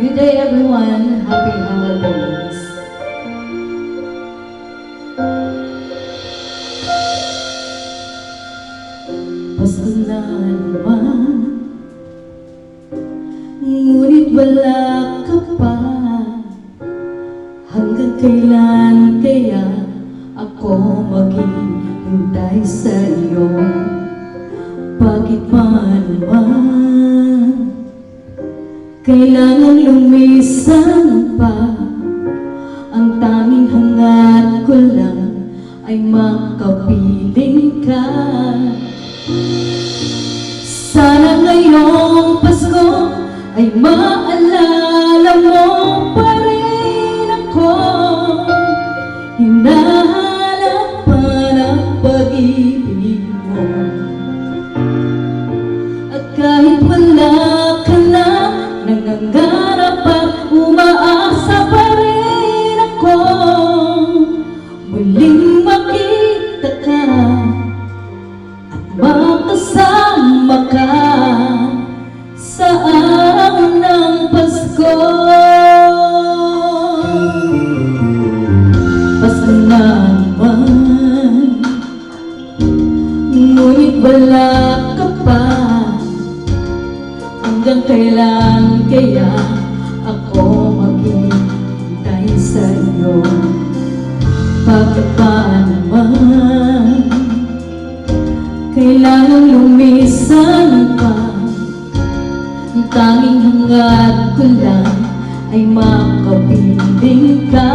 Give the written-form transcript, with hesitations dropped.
Good day everyone. Happy holidays. Pasko na naman, ngunit wala ka pa. Hanggang kailan kaya ako maghihintay sa iyo? Bakit ba naman kailangan lumisan pa? Ang tanging hangat ko lang ay makapiling ka. Sana ngayong Pasko ay maalala mo pa rin ako. Hinahanap pa ng pag-ibig mo. At kahit wala ka na, nangangarap at umaasa pa rin ako. Muling makita ka at makasama ka sa araw ng Pasko. Pasko na naman, ngunit wala ka pa. Hanggang kailan kaya ako maghihintay sa iyo? Bakit ba naman kailangan lumisan pa? Ang tanging hangat ko lang ay makapiling ka.